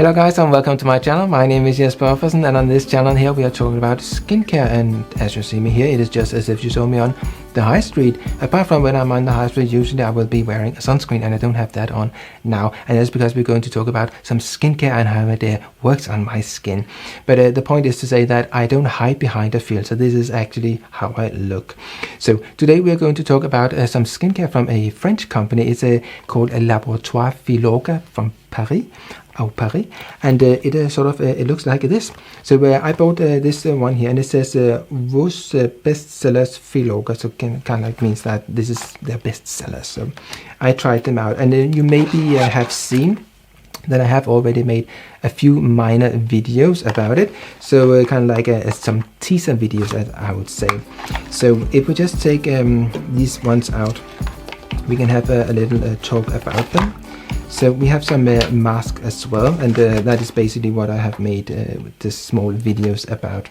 Hello guys and welcome to my channel. My name is Hesperidin and on this channel here we are talking about skincare, and as you see me here it is just as if you saw me on the high street. Apart from when I'm on the high street, usually I will be wearing a sunscreen and I don't have that on now, and that's because we're going to talk about some skincare and how it works on my skin. But the point is to say that I don't hide behind a filter. This is actually how I look. So today we are going to talk about some skincare from a French company. It's called a Laboratoire Filorga from Paris. And it sort of it looks like this. So I bought this one here, and it says Vos bestsellers Filorga, so kind of like means that this is their bestsellers. So I tried them out, and you maybe have seen that I have already made a few minor videos about it. So kind of like some teaser videos, as I would say. So if we just take these ones out, we can have a little talk about them. So we have some mask as well, and that is basically what I have made with the small videos about.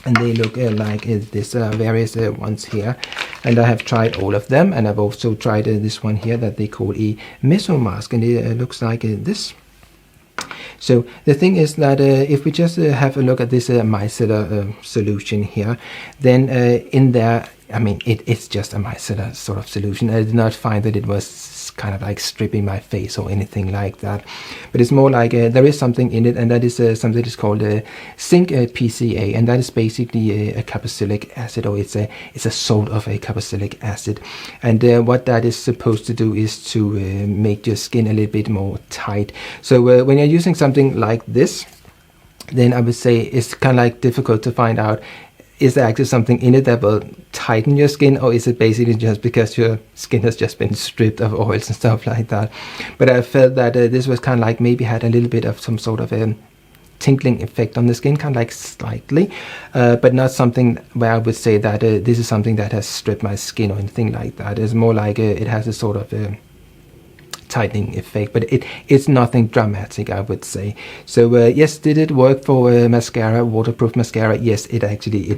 And they look like this various ones here, and I have tried all of them, and I've also tried this one here that they call a Meso-Mask, and it looks like this. So the thing is that if we just have a look at this micellar solution here, then in there, I mean, it's just a micellar sort of solution. I did not find that it was kind of like stripping my face or anything like that, but it's more like there is something in it, and that is something that is called zinc PCA, and that is basically a carboxylic acid, or it's a salt of a carboxylic acid. And what that is supposed to do is to make your skin a little bit more tight. So when you're using something like this, then I would say it's kind of like difficult to find out, is there actually something in it that will tighten your skin, or is it basically just because your skin has just been stripped of oils and stuff like that? But I felt that this was kind of like maybe had a little bit of some sort of a tingling effect on the skin, kind of like slightly, but not something where I would say that this is something that has stripped my skin or anything like that. It's more like it has a sort of tightening effect, but it's nothing dramatic, I would say. So yes, did it work for mascara, waterproof mascara? Yes, it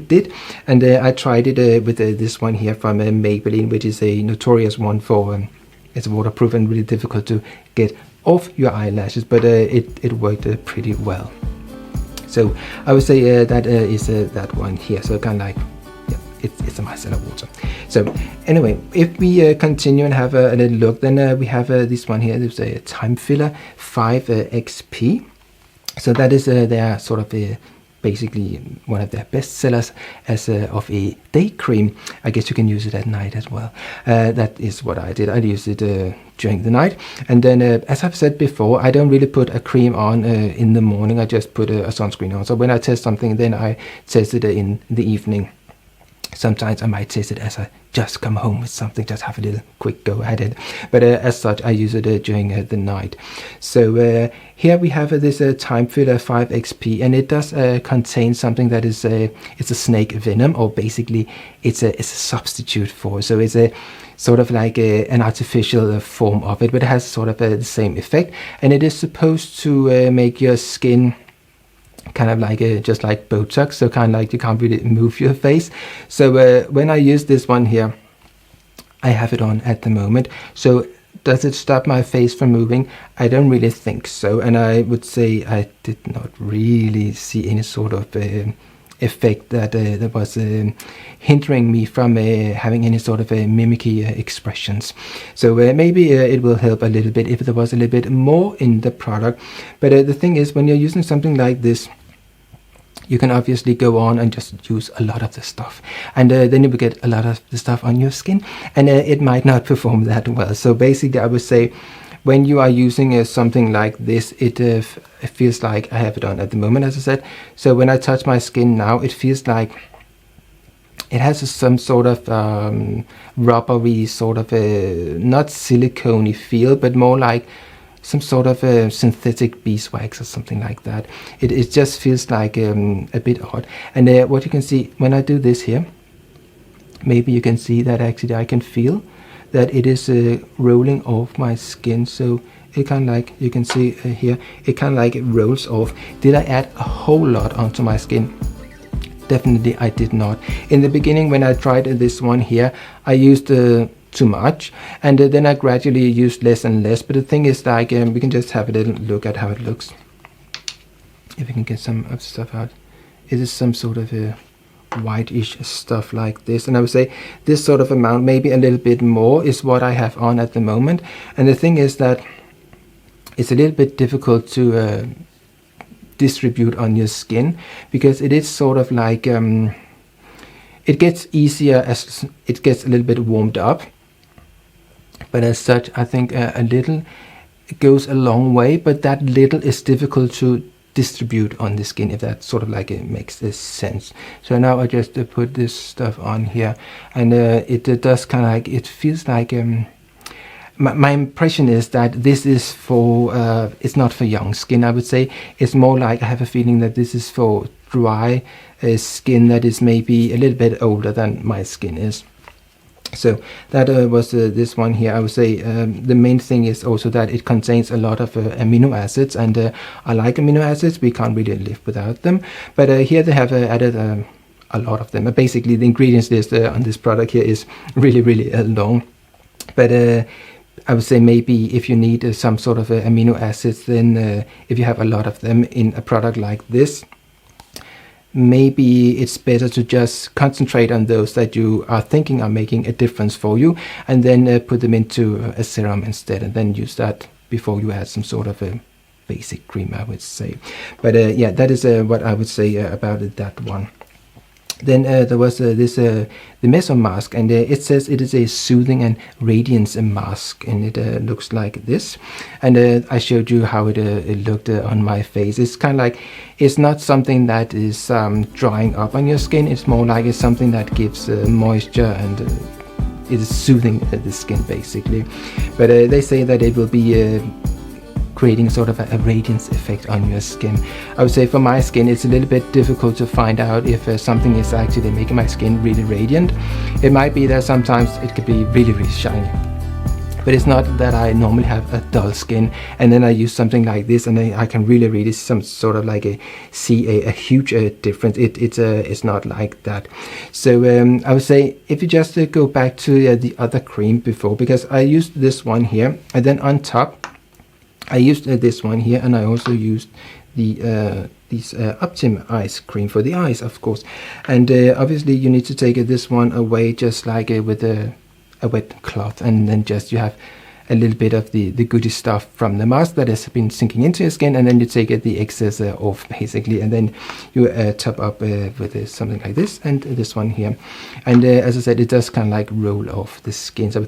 did. And I tried it with this one here from Maybelline, which is a notorious one for it's waterproof and really difficult to get off your eyelashes, but it worked pretty well. So I would say that is that one here. So kind of like, it's a micellar water. So anyway, if we continue and have a little look, then we have this one here. There's a Time-Filler 5 XP. So that is their sort of basically one of their best sellers as of a day cream. I guess you can use it at night as well. That is what I did. I used it during the night, and then as I've said before, I don't really put a cream on in the morning. I just put a sunscreen on. So when I test something, then I test it in the evening. Sometimes I might test it as I just come home with something, just have a little quick go at it. But as such, I use it during the night. So here we have this Time-Filler 5 XP, and it does contain something that is it's a snake venom, or basically it's a substitute for. So it's a sort of like an artificial form of it, but it has sort of the same effect, and it is supposed to make your skin kind of like just like Botox, so kind of like you can't really move your face. So when I use this one here, I have it on at the moment. So does it stop my face from moving? I don't really think so, and I would say I did not really see any sort of effect that was hindering me from having any sort of mimicky expressions. So maybe it will help a little bit if there was a little bit more in the product. But the thing is, when you're using something like this, you can obviously go on and just use a lot of the stuff, and then you will get a lot of the stuff on your skin, and it might not perform that well. So basically I would say, when you are using something like this, it feels like I have it on at the moment, as I said. So when I touch my skin now, it feels like it has some sort of rubbery, sort of not silicone-y feel, but more like some sort of synthetic beeswax or something like that. It just feels like a bit odd. And what you can see when I do this here, maybe you can see that actually I can feel that it is rolling off my skin. So it kind of like, you can see here, it kind of like it rolls off. Did I add a whole lot onto my skin? Definitely I did not. In the beginning, when I tried this one here, I used too much, and then I gradually used less and less. But the thing is, like, we can just have a little look at how it looks. if we can get some of the stuff out, it is some sort of a whitish stuff like this, and I would say this sort of amount, maybe a little bit more, is what I have on at the moment. And the thing is that it's a little bit difficult to distribute on your skin, because it is sort of like it gets easier as it gets a little bit warmed up, but as such I think a little goes a long way, but that little is difficult to distribute on the skin, if that sort of like it makes this sense. So now I just put this stuff on here, and it does kind of like, it feels like my impression is that this is for it's not for young skin. I would say it's more like, I have a feeling that this is for dry skin that is maybe a little bit older than my skin is. So that was this one here. I would say the main thing is also that it contains a lot of amino acids, and I like amino acids. We can't really live without them. But here they have added a lot of them. Basically, the ingredients list on this product here is really, really long. But I would say maybe if you need some sort of amino acids, then if you have a lot of them in a product like this, maybe it's better to just concentrate on those that you are thinking are making a difference for you, and then put them into a serum instead, and then use that before you add some sort of a basic cream, I would say. But yeah, that is what I would say about that one. Then there was this the Meso-Mask, and it says it is a soothing and radiance mask, and it looks like this. And I showed you how it looked on my face. It's kind of like, it's not something that is drying up on your skin. It's more like it's something that gives moisture, and it is soothing the skin basically. But they say that it will be creating sort of a radiance effect on your skin. I would say for my skin, it's a little bit difficult to find out if something is actually making my skin really radiant. It might be that sometimes it could be really, really shiny, but it's not that I normally have a dull skin, and then I use something like this, and I can really some sort of like see a huge difference. It's not like that. So I would say if you just go back to the other cream before, because I used this one here, and then on top I used this one here, and I also used the these Optim-Eyes cream for the eyes, of course. And obviously you need to take this one away, just like with a wet cloth, and then just you have a little bit of the goody stuff from the mask that has been sinking into your skin, and then you take the excess off basically, and then you top up with something like this and this one here. And as I said, it does kind of like roll off the skin. So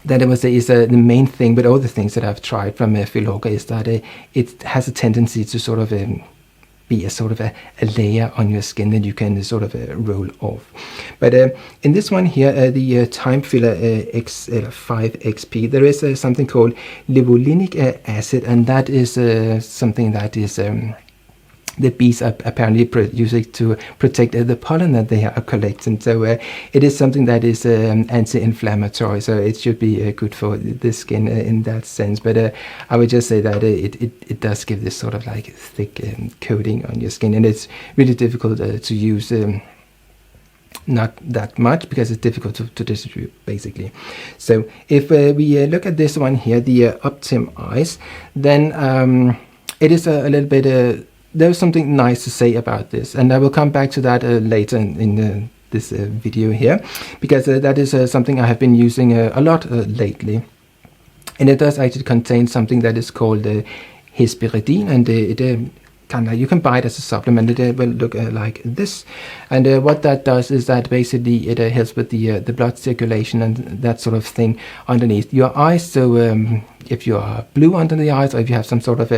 that I would say is the main thing with all the things that I've tried from Filorga, is that it has a tendency to sort of be a sort of a layer on your skin that you can sort of roll off. But in this one here, the Time-Filler XL5XP, there is something called levulinic acid, and that is something that is the bees are apparently using to protect the pollen that they are collecting. So it is something that is anti-inflammatory, so it should be good for the skin in that sense. But I would just say that it does give this sort of like thick coating on your skin, and it's really difficult to use. Not that much, because it's difficult to distribute basically. So if we look at this one here, the Optim-Eyes, then it is a little bit there's something nice to say about this, and I will come back to that later in this video here, because that is something I have been using a lot lately. And it does actually contain something that is called Hesperidin, and it kind of, you can buy it as a supplement. It will look like this, and what that does is that basically it helps with the blood circulation and that sort of thing underneath your eyes. So if you are blue under the eyes, or if you have some sort of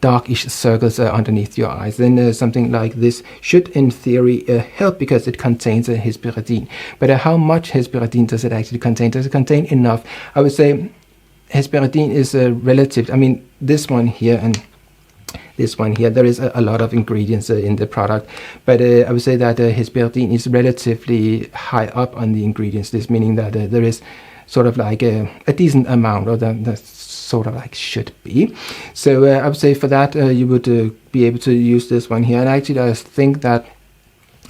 darkish circles underneath your eyes, then something like this should in theory help, because it contains hesperidin. But how much hesperidin does it actually contain? Does it contain enough? I would say hesperidin is relative. I mean, this one here and this one here, there is a lot of ingredients in the product, but I would say that hesperidin is relatively high up on the ingredients list, meaning that there is sort of like a decent amount, or that sort of like should be. So I would say for that you would be able to use this one here. And actually I think that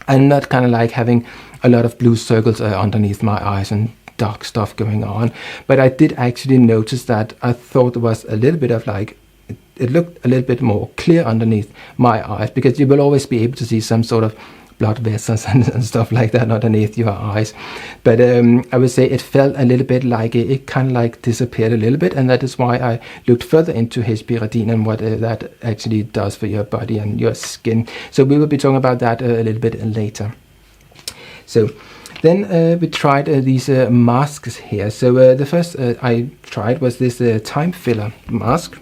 I'm not kind of like having a lot of blue circles underneath my eyes and dark stuff going on, but I did actually notice that I thought there was a little bit of like it looked a little bit more clear underneath my eyes, because you will always be able to see some sort of blood vessels and stuff like that underneath your eyes. But I would say it felt a little bit like it kind of like disappeared a little bit, and that is why I looked further into Hesperidin and what that actually does for your body and your skin. So we will be talking about that a little bit later. So then we tried these masks here. So the first I tried was this Time-Filler mask.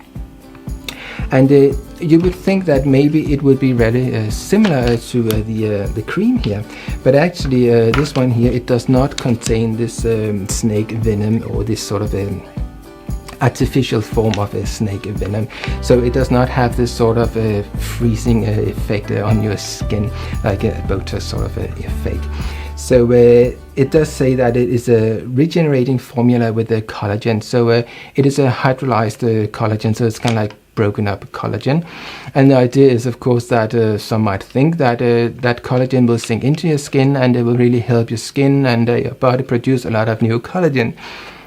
And you would think that maybe it would be really similar to the cream here, but actually this one here, it does not contain this snake venom, or this sort of artificial form of a snake venom. So it does not have this sort of freezing effect on your skin, like a Botox sort of effect. So it does say that it is a regenerating formula with the collagen. So it is a hydrolyzed collagen, so it's kind of like broken up collagen. And the idea is, of course, that some might think that that collagen will sink into your skin and it will really help your skin and your body produce a lot of new collagen.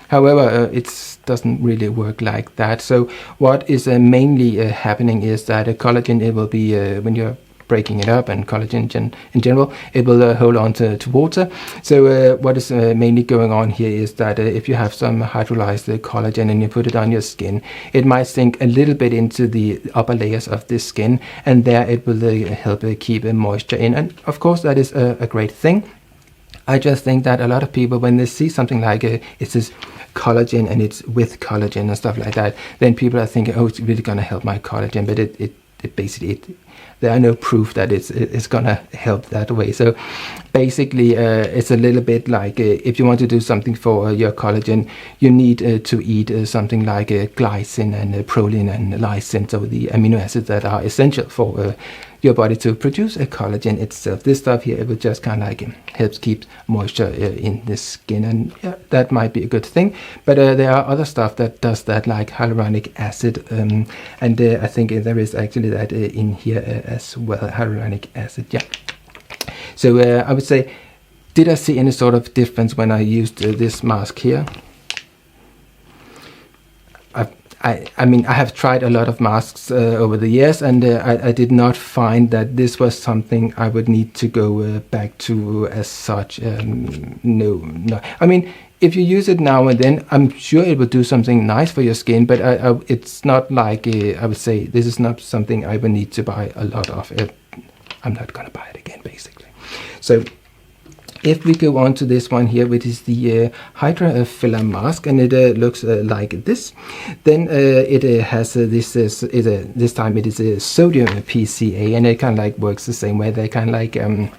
However, it doesn't really work like that. So what is mainly happening is that collagen, it will be when you're breaking it up, and collagen in general, it will hold on to water. So what is mainly going on here is that if you have some hydrolyzed collagen and you put it on your skin, it might sink a little bit into the upper layers of the skin, and there it will help keep moisture in. And of course, that is a great thing. I just think that a lot of people, when they see something like it's this collagen and it's with collagen and stuff like that, then people are thinking, oh, it's really gonna help my collagen, but it basically there are no proof that it's gonna help that way. So basically it's a little bit like if you want to do something for your collagen, you need to eat something like glycine and proline and lysine, so the amino acids that are essential for your body to produce a collagen itself. This stuff here, it will just kind of like helps keep moisture in the skin, and yeah, that might be a good thing. But there are other stuff that does that, like hyaluronic acid, and I think there is actually that in here as well, hyaluronic acid. Yeah. So I would say, did I see any sort of difference when I used this mask here? I mean, I have tried a lot of masks over the years, and I did not find that this was something I would need to go back to as such. No. I mean, if you use it now and then, I'm sure it will do something nice for your skin, but it's not like, I would say, this is not something I would need to buy a lot of. I'm not going to buy it again, basically. So if we go on to this one here, which is the Hydra-Filler Mask, and it looks like this, then it has this time it is a sodium PCA, and it kind of like works the same way. They kind of like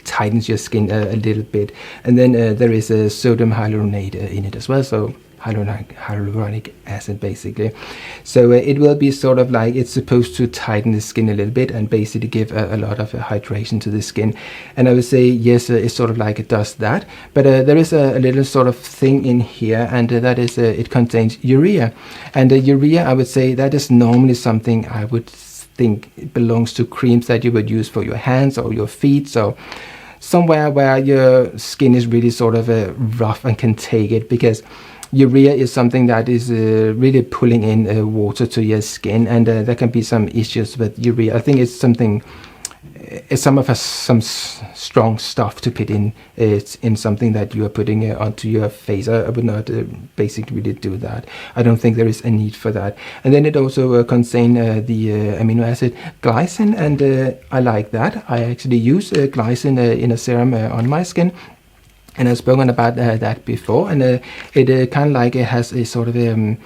tightens your skin a little bit, and then there is a sodium hyaluronate in it as well, so hyaluronic acid basically. So it will be sort of like, it's supposed to tighten the skin a little bit and basically give a lot of hydration to the skin. And I would say yes, it's sort of like it does that, but there is a little sort of thing in here, and that is it contains urea. And urea, I would say that is normally something I would think belongs to creams that you would use for your hands or your feet, so somewhere where your skin is really sort of rough and can take it, because urea is something that is really pulling in water to your skin, and there can be some issues with urea. I think it's something, it's some strong stuff to put in. It's in something that you are putting onto your face. I would not basically really do that. I don't think there is a need for that. And then it also contains the amino acid glycine, and I like that. I actually use glycine in a serum on my skin. And I've spoken about that before, and it kind of like it has a sort of a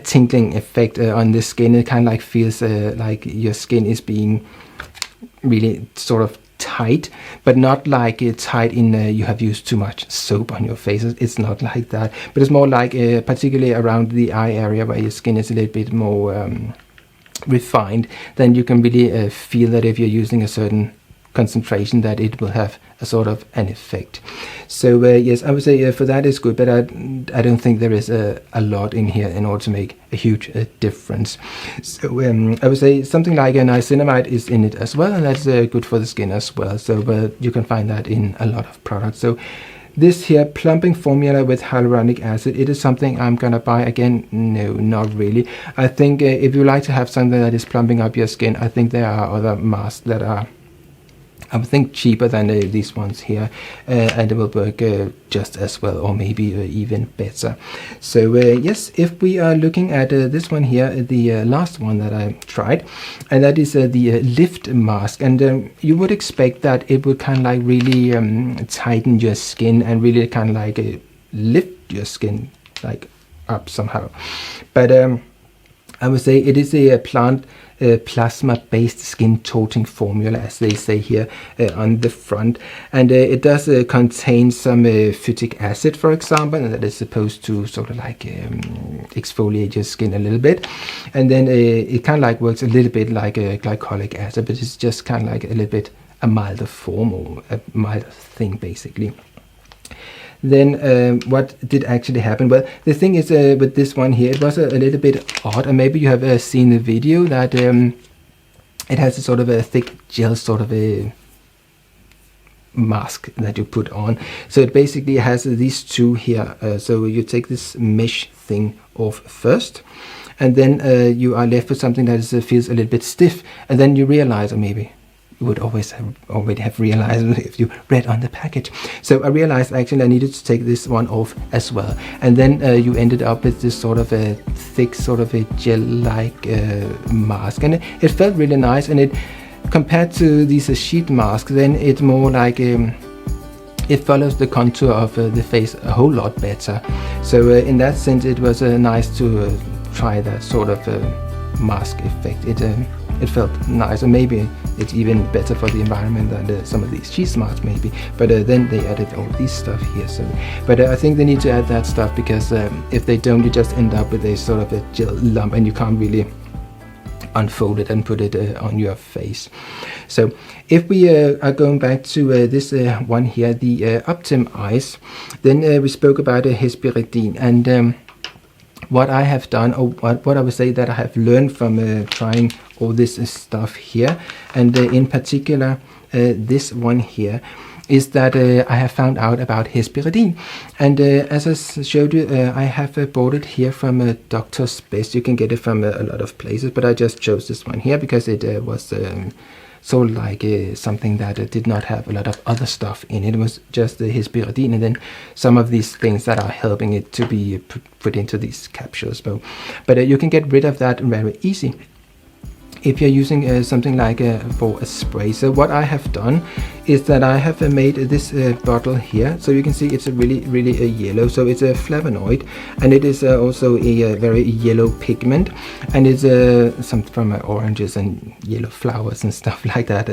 tingling effect on the skin. It kind of like feels like your skin is being really sort of tight, but not like tight in you have used too much soap on your face. It's not like that, but it's more like particularly around the eye area where your skin is a little bit more refined. Then you can really feel that if you're using a certain concentration, that it will have a sort of an effect. So yes, I would say for that is good, but I don't think there is a lot in here in order to make a huge difference. So I would say something like a niacinamide is in it as well, and that's good for the skin as well. So you can find that in a lot of products. So This here plumping formula with hyaluronic acid, it is something I'm gonna buy again? No, not really. I think if you like to have something that is plumping up your skin, I think there are other masks that are, I would think, cheaper than these ones here, and it will work just as well, or maybe even better. So yes, if we are looking at this one here, the last one that I tried, and that is the lift mask, and you would expect that it would kind of like really tighten your skin and really kind of like lift your skin like up somehow, but I would say it is a plant plasma-based skin toning formula, as they say here on the front, and it does contain some phytic acid, for example, and that is supposed to sort of like exfoliate your skin a little bit, and then it kind of like works a little bit like glycolic acid, but it's just kind of like a little bit a milder form, or a milder thing basically. Then what did actually happen? Well, the thing is with this one here, it was a little bit odd, and maybe you have seen the video that it has a sort of a thick gel sort of a mask that you put on. So it basically has these two here. So you take this mesh thing off first, and then you are left with something that feels a little bit stiff, and then you realize, or maybe you would already have realized if you read on the package. So I realized actually I needed to take this one off as well, and then you ended up with this sort of a thick sort of a gel-like mask, and it felt really nice, and it compared to these sheet masks, then it's more like it follows the contour of the face a whole lot better. So in that sense it was nice to try that sort of mask effect. It felt nice, and maybe it's even better for the environment than some of these cheese masks maybe, but then they added all this stuff here. So but I think they need to add that stuff, because if they don't, you just end up with a sort of a gel lump, and you can't really unfold it and put it on your face. So if we are going back to this one here, the Optim-Eyes, then we spoke about Hesperidin, and what I have done, or what I would say that I have learned from trying all this stuff here, and in particular this one here, is that I have found out about Hesperidin, and as I showed you, I have bought it here from Doctor's Best. You can get it from a lot of places, but I just chose this one here because it was sort of like something that did not have a lot of other stuff in it. It was just the Hesperidin, and then some of these things that are helping it to be put into these capsules. But you can get rid of that very easy if you're using something like for a spray. So what I have done is that I have made this bottle here. So you can see it's a really yellow. So it's a flavonoid, and it is also a very yellow pigment, and it's some from oranges and yellow flowers and stuff like that.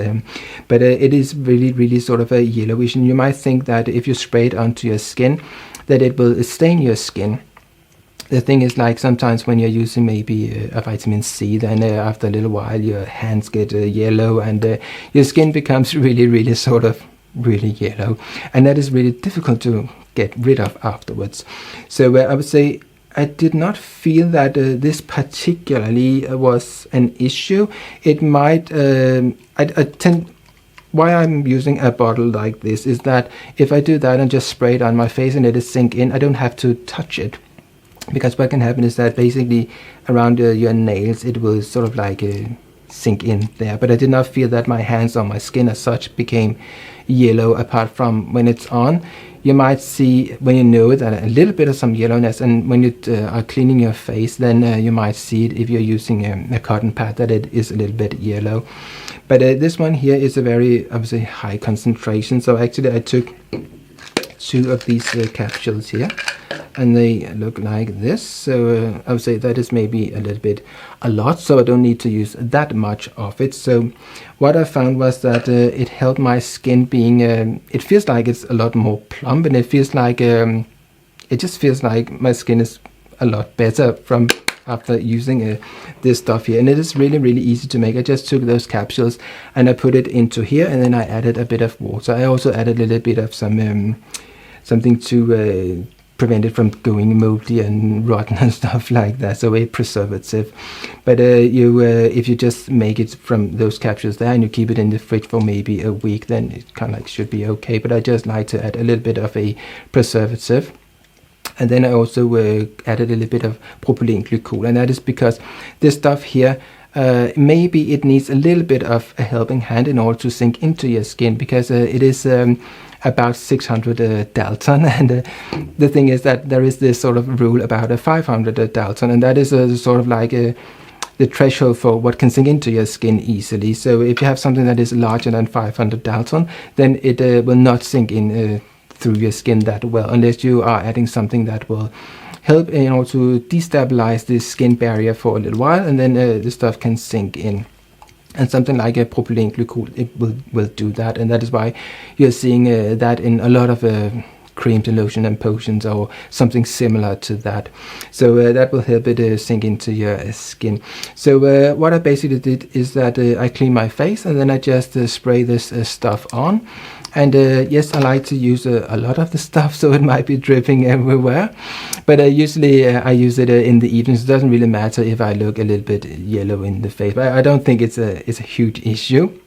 But it is really sort of a yellowish, and you might think that if you spray it onto your skin, that it will stain your skin. The thing is, like, sometimes when you're using maybe a vitamin C, then after a little while your hands get yellow, and your skin becomes really sort of really yellow, and that is really difficult to get rid of afterwards. So I would say I did not feel that this particularly was an issue. It might, why I'm using a bottle like this is that if I do that and just spray it on my face and let it sink in, I don't have to touch it. Because what can happen is that basically around your nails it will sort of like sink in there. But I did not feel that my hands or my skin as such became yellow, apart from when it's on. You might see, when you know that, a little bit of some yellowness, and when you are cleaning your face, then you might see it if you're using a cotton pad, that it is a little bit yellow. But this one here is a very, I would say, high concentration. So actually I took 2 of these capsules here, and they look like this. So I would say that is maybe a lot, so I don't need to use that much of it. So what I found was that it helped my skin being, it feels like it's a lot more plump, and it feels like, it just feels like my skin is a lot better from after using this stuff here. And it is really easy to make. I just took those capsules and I put it into here, and then I added a bit of water. I also added a little bit of some something to prevent it from going moldy and rotten and stuff like that, so a preservative. But if you just make it from those capsules there and you keep it in the fridge for maybe a week, then it kind of like should be okay. But I just like to add a little bit of a preservative. And then I also added a little bit of propylene glycol, and that is because this stuff here, maybe it needs a little bit of a helping hand in order to sink into your skin, because it is about 600 Dalton, and the thing is that there is this sort of rule about 500 Dalton, and that is sort of like the threshold for what can sink into your skin easily. So if you have something that is larger than 500 Dalton, then it will not sink in through your skin that well, unless you are adding something that will help in order to destabilize the skin barrier for a little while, and then the stuff can sink in. And something like a propylene glycol, it will do that, and that is why you're seeing that in a lot of creams and lotion and potions or something similar to that. So that will help it sink into your skin. So what I basically did is that I clean my face, and then I just spray this stuff on. And yes, I like to use a lot of the stuff, so it might be dripping everywhere. But usually I use it in the evenings. It doesn't really matter if I look a little bit yellow in the face. But I don't think it's a huge issue.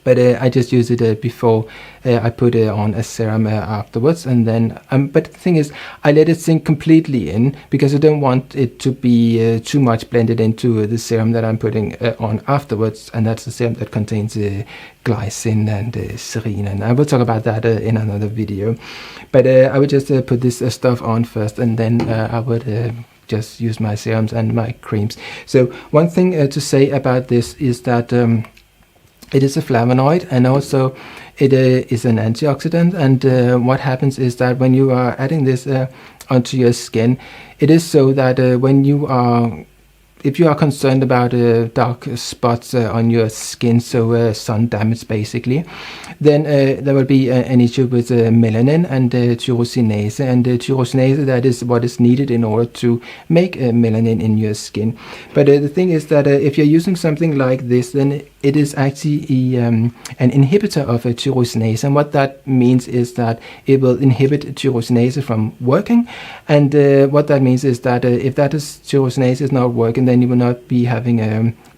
But I just use it before I put on a serum afterwards, and then but the thing is, I let it sink completely in, because I don't want it to be too much blended into the serum that I'm putting on afterwards, and that's the serum that contains glycine and serine, and I will talk about that in another video. But I would just put this stuff on first, and then I would just use my serums and my creams. So one thing to say about this is that it is a flavonoid, and also it is an antioxidant. And what happens is that when you are adding this onto your skin, it is so that if you are concerned about dark spots on your skin, so sun damage basically, then there will be an issue with melanin and tyrosinase. And tyrosinase, that is what is needed in order to make melanin in your skin. But the thing is that if you're using something like this, then it is actually an inhibitor of tyrosinase. And what that means is that it will inhibit tyrosinase from working. And what that means is that if that tyrosinase is not working, then you will not be having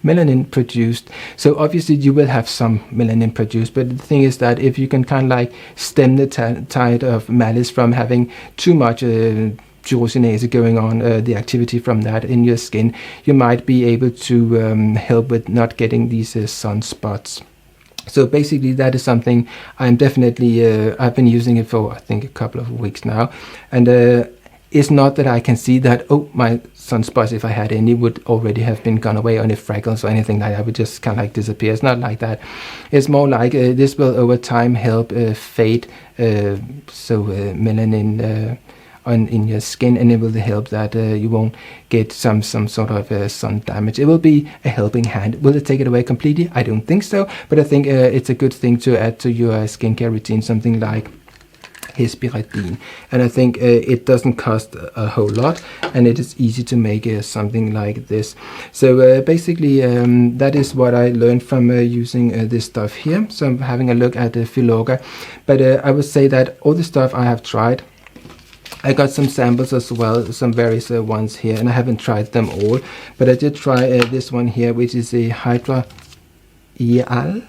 melanin produced. So obviously you will have some melanin produced, but the thing is that if you can kind of like stem the tide of malice from having too much tyrosinase going on, the activity from that in your skin, you might be able to help with not getting these sunspots. So basically that is something I'm definitely, I've been using it for I think a couple of weeks now, and it's not that I can see that, oh, my sunspots, if I had any, would already have been gone away, or any freckles or anything like that would just kind of like disappear. It's not like that. It's more like this will over time help fade melanin in your skin, and it will help that you won't get some sort of sun damage. It will be a helping hand. Will it take it away completely? I don't think so, but I think it's a good thing to add to your skincare routine, something like Hesperidin, and I think it doesn't cost a whole lot, and it is easy to make something like this. So basically that is what I learned from using this stuff here. So I'm having a look at the Filorga, but I would say that all the stuff I have tried, I got some samples as well, some various ones here, and I haven't tried them all, but I did try this one here, which is a Hydra-Filler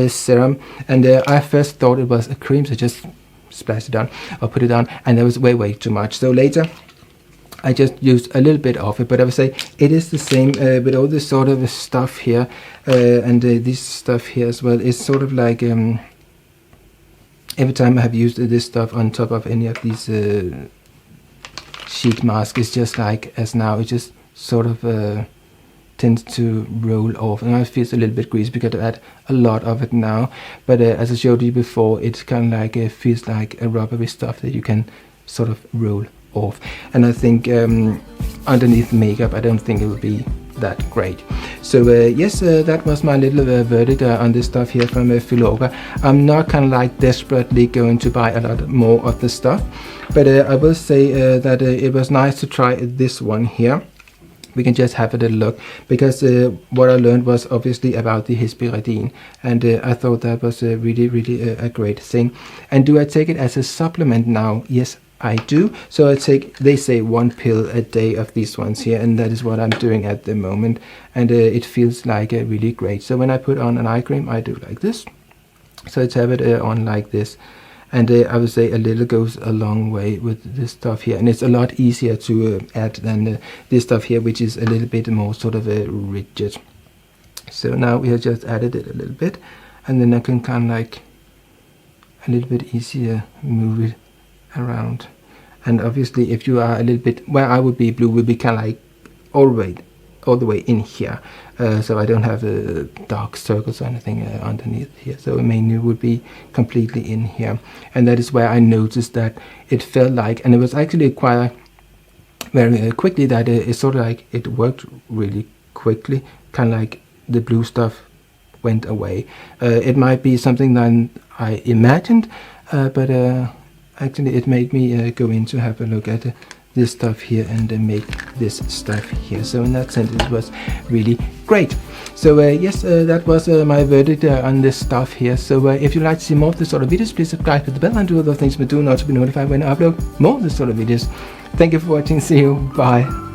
serum, and I first thought it was a cream, so just splashed it on or put it on, and there was way too much. So later I just used a little bit of it, but I would say it is the same with all this sort of stuff here, and this stuff here as well. It's sort of like every time I have used this stuff on top of any of these sheet masks, it's just like as now, it just sort of tends to roll off, and it feels a little bit greasy because I add a lot of it now. But as I showed you before, it's kind of like feels like a rubbery stuff that you can sort of roll off. And I think underneath makeup, I don't think it will be that great. So yes, that was my little verdict on this stuff here from Filorga. I'm not kind of like desperately going to buy a lot more of the stuff, but I will say that it was nice to try this one here. We can just have a little look, because what I learned was obviously about the Hesperidin, and I thought that was really a great thing. And do I take it as a supplement now? Yes, I do. So I take, they say 1 pill a day of these ones here, and that is what I'm doing at the moment, and it feels like really great. So when I put on an eye cream, I do like this. So I tap it on like this, and I would say a little goes a long way with this stuff here, and it's a lot easier to add than this stuff here, which is a little bit more sort of rigid. So now we have just added it a little bit, and then I can kind of like a little bit easier move it around. And obviously if you are a little bit, where I would be, blue would be kind of like all the way in here, so I don't have dark circles or anything underneath here, so mainly would be completely in here. And that is where I noticed that it felt like, and it was actually quite very quickly, that it's sort of like it worked really quickly, kind of like the blue stuff went away. It might be something that I imagined, but actually it made me go in to have a look at this stuff here and make this stuff here. So in that sense it was really great. So yes, that was my verdict on this stuff here. So if you'd like to see more of this sort of videos, please subscribe to the bell and do other things, but do not to be notified when I upload more of this sort of videos. Thank you for watching. See you. Bye.